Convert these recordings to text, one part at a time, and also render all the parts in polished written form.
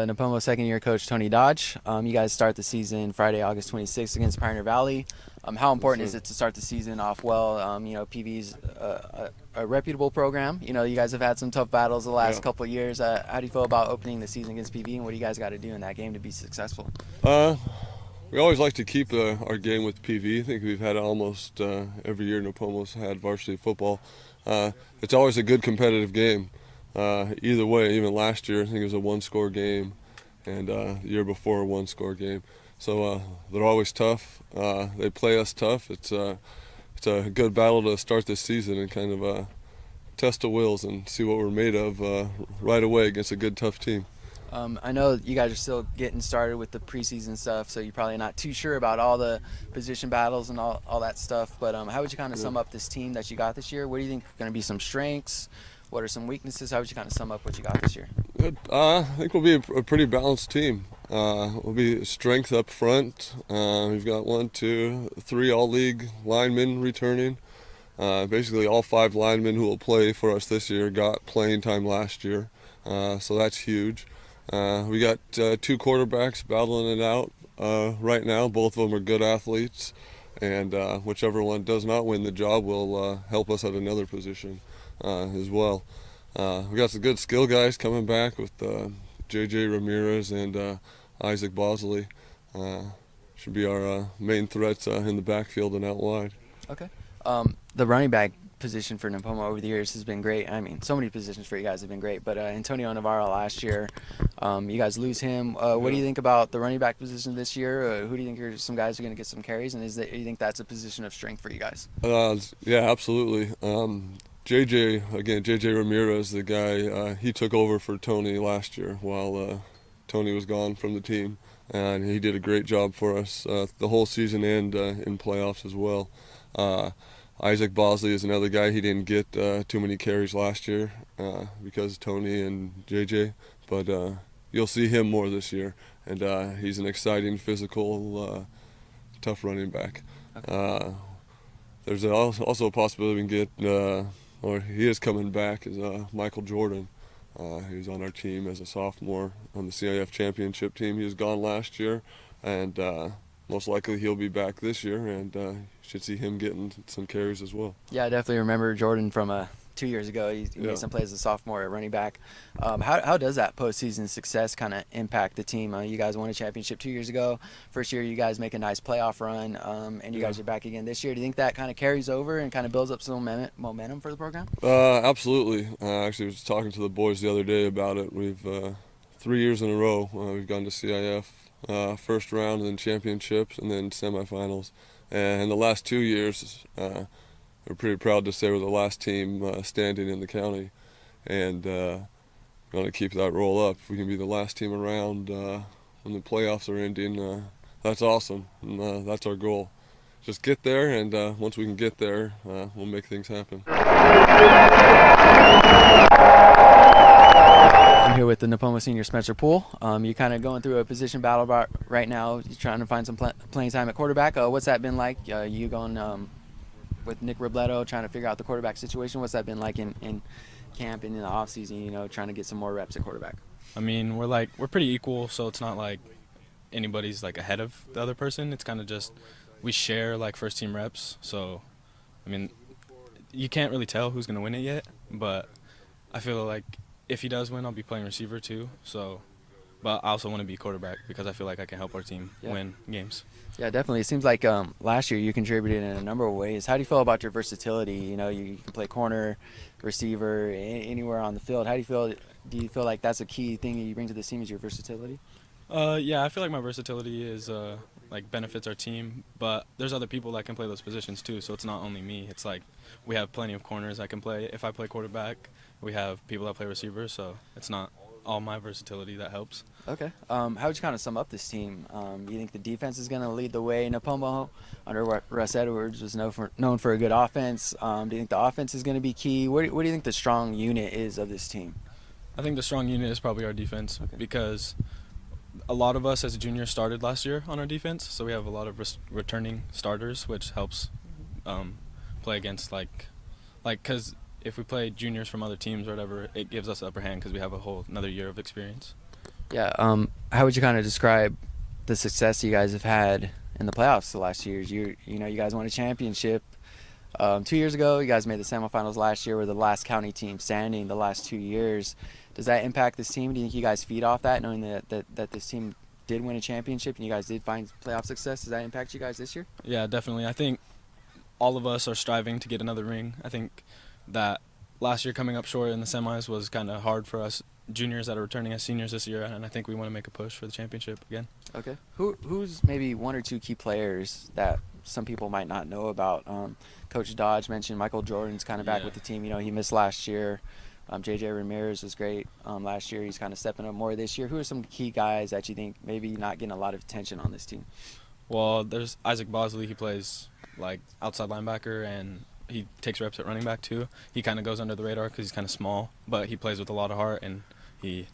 Nipomo second-year coach Tony Dodge. You guys start the season Friday, August 26th against Pioneer Valley. How important is it to start the season off well? PV's a reputable program. You guys have had some tough battles the last couple of years. How do you feel about opening the season against PV, and what do you guys got to do in that game to be successful? We always like to keep our game with PV. I think we've had almost every year Nipomo's had varsity football. It's always a good competitive game. Either way, even last year I think it was a one-score game, and the year before a one-score game. So they're always tough. They play us tough. It's a good battle to start this season and kind of test the wills and see what we're made of right away against a good, tough team. I know you guys are still getting started with the preseason stuff, so you're probably not too sure about all the position battles and all that stuff, but how would you kind of sum up this team that you got this year? What do you think are going to be some strengths? What are some weaknesses? How would you kind of sum up what you got this year? I think we'll be a pretty balanced team. We'll be strength up front. We've got 1, 2, 3 all-league linemen returning. Basically all 5 linemen who will play for us this year got playing time last year, so that's huge. We got 2 quarterbacks battling it out right now. Both of them are good athletes, and whichever one does not win the job will help us at another position as well. We got some good skill guys coming back with J.J. Ramirez and Isaac Bosley. Should be our main threats in the backfield and out wide. Okay. The running back position for Nipomo over the years has been great. I mean, so many positions for you guys have been great, but Antonio Navarro last year, you guys lose him. What do you think about the running back position this year? Who do you think are some guys who are going to get some carries, and do you think that's a position of strength for you guys? Yeah, absolutely. J.J. Ramirez, the guy, he took over for Tony last year while Tony was gone from the team, and he did a great job for us the whole season and in playoffs as well. Isaac Bosley is another guy. He didn't get too many carries last year because Tony and JJ, but you'll see him more this year, and he's an exciting, physical, tough running back. Okay. There's also a possibility we can get, or he is coming back, is Michael Jordan. He was on our team as a sophomore on the CIF championship team. He was gone last year, and most likely he'll be back this year, and should see him getting some carries as well. Yeah, I definitely remember Jordan from 2 years ago. He made some plays as a sophomore at running back. How does that postseason success kind of impact the team? You guys won a championship 2 years ago. First year you guys make a nice playoff run, and you guys are back again this year. Do you think that kind of carries over and kind of builds up some momentum for the program? Absolutely. Actually, I was talking to the boys the other day about it. We've 3 years in a row we've gone to CIF. First round, and then championships, and then semifinals. And the last 2 years, we're pretty proud to say we're the last team standing in the county, and going to keep that roll up. If we can be the last team around when the playoffs are ending, that's awesome, and that's our goal. Just get there, and once we can get there, we'll make things happen. I'm here with the Nipomo senior Spencer Poole. You're kind of going through a position battle right now. You're trying to find some playing time at quarterback. What's that been like? You going with Nick Robledo, trying to figure out the quarterback situation. What's that been like in camp and in the off season? Trying to get some more reps at quarterback. I mean, we're pretty equal, so it's not like anybody's like ahead of the other person. It's kind of just we share like first team reps. So, I mean, you can't really tell who's gonna win it yet, but I feel like if he does win, I'll be playing receiver too. So, but I also want to be quarterback because I feel like I can help our team win games. Yeah, definitely. It seems like last year you contributed in a number of ways. How do you feel about your versatility? You can play corner, receiver, anywhere on the field. How do you feel? Do you feel like that's a key thing that you bring to this team is your versatility? Yeah, I feel like my versatility is like benefits our team, but there's other people that can play those positions too. So it's not only me. It's like we have plenty of corners I can play. If I play quarterback, we have people that play receiver. So it's not all my versatility that helps. Okay. How would you kind of sum up this team? Do you think the defense is going to lead the way? Nipomo, under Russ Edwards, was known for a good offense. Do you think the offense is going to be key? What do you think the strong unit is of this team? I think the strong unit is probably our defense because a lot of us as juniors started last year on our defense, so we have a lot of returning starters, which helps play against because if we play juniors from other teams or whatever, it gives us the upper hand because we have another year of experience. Yeah. How would you kind of describe the success you guys have had in the playoffs the last 2 years? You guys won a championship 2 years ago. You guys made the semifinals last year. We're the last county team standing the last 2 years. Does that impact this team? Do you think you guys feed off that, knowing that this team did win a championship and you guys did find playoff success? Does that impact you guys this year? Yeah, definitely. I think all of us are striving to get another ring. I think that last year coming up short in the semis was kind of hard for us juniors that are returning as seniors this year, and I think we want to make a push for the championship again. Okay. Who's maybe one or two key players that some people might not know about? Coach Dodge mentioned Michael Jordan's kind of back with the team. He missed last year. JJ Ramirez was great last year. He's kind of stepping up more this year. Who are some key guys that you think maybe not getting a lot of attention on this team? Well, there's Isaac Bosley. He plays like outside linebacker, and he takes reps at running back too. He kind of goes under the radar because he's kind of small, but he plays with a lot of heart, and he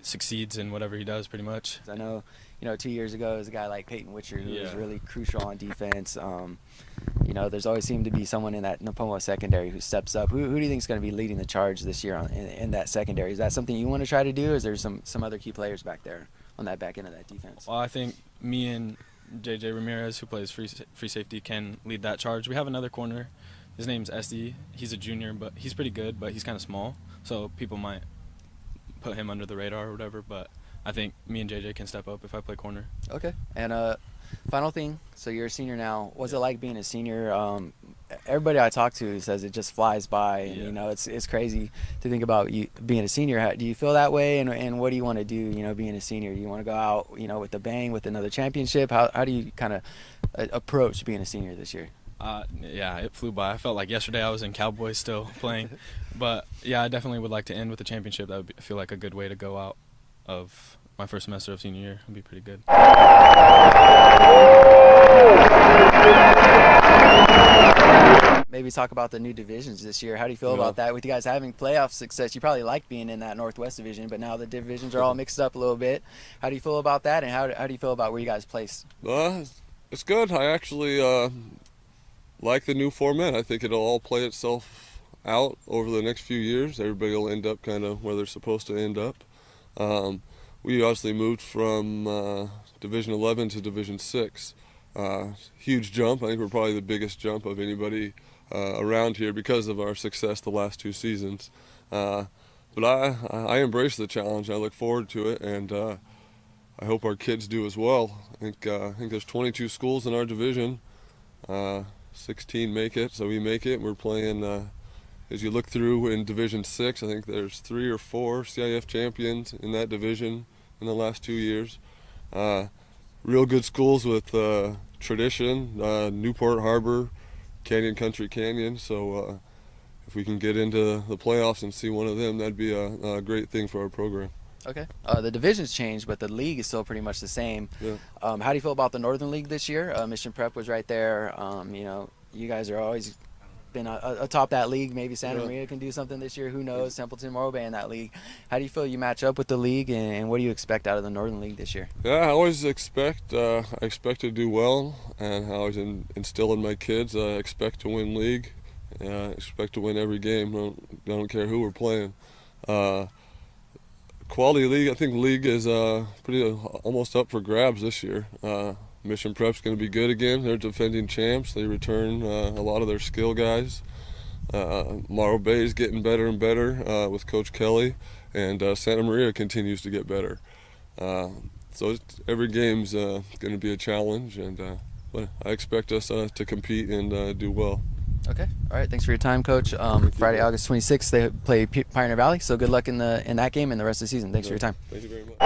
succeeds in whatever he does pretty much. I know, 2 years ago, there was a guy like Peyton Witcher who was really crucial on defense. There's always seemed to be someone in that Nipomo secondary who steps up. Who do you think is going to be leading the charge this year in that secondary? Is that something you want to try to do, or is there some other key players back there on that back end of that defense? Well, I think me and JJ Ramirez, who plays free safety, can lead that charge. We have another corner. His name's SD. He's a junior, but he's pretty good, but he's kind of small, so people might put him under the radar or whatever, but I think me and JJ can step up if I play corner. Okay. And final thing, so you're a senior now. What's it like being a senior? Everybody I talk to says it just flies by, and it's crazy to think about you being a senior. Do you feel that way, and what do you want to do, being a senior? Do you want to go out, with a bang with another championship? How do you kind of approach being a senior this year? Yeah, it flew by. I felt like yesterday I was in Cowboys still playing. But, yeah, I definitely would like to end with a championship. That would feel like a good way to go out of my first semester of senior year. It would be pretty good. Maybe talk about the new divisions this year. How do you feel about that? With you guys having playoff success, you probably like being in that Northwest division, but now the divisions are all mixed up a little bit. How do you feel about that, and how do you feel about where you guys place? It's good. I actually like the new format. I think it'll all play itself out over the next few years. Everybody will end up kind of where they're supposed to end up. We obviously moved from Division 11 to Division 6. Huge jump. I think we're probably the biggest jump of anybody around here because of our success the last 2 seasons. But I embrace the challenge. I look forward to it, and I hope our kids do as well. I think there's 22 schools in our division. 16 make it, so we make it. We're playing, as you look through in Division 6, I think there's 3 or 4 CIF champions in that division in the last 2 years. Real good schools with tradition, Newport Harbor, Canyon Country Canyon. So if we can get into the playoffs and see one of them, that'd be a great thing for our program. Okay. The divisions changed, but the league is still pretty much the same. Yeah. How do you feel about the Northern League this year? Mission Prep was right there. You guys are always been atop that league. Maybe Santa Maria can do something this year. Who knows? Templeton, Morobay in that league. How do you feel you match up with the league, and what do you expect out of the Northern League this year? Yeah, I always expect I expect to do well, and I always instill in my kids. I expect to win league. I expect to win every game. I don't care who we're playing. Quality league. I think league is pretty almost up for grabs this year. Mission Prep's going to be good again. They're defending champs. They return a lot of their skill guys. Morro Bay is getting better and better with Coach Kelly, and Santa Maria continues to get better. So every game's going to be a challenge, and but I expect us to compete and do well. Okay. All right. Thanks for your time, Coach. Friday, August 26th, they play Pioneer Valley. So good luck in that game and the rest of the season. Thanks for your time. Thank you very much.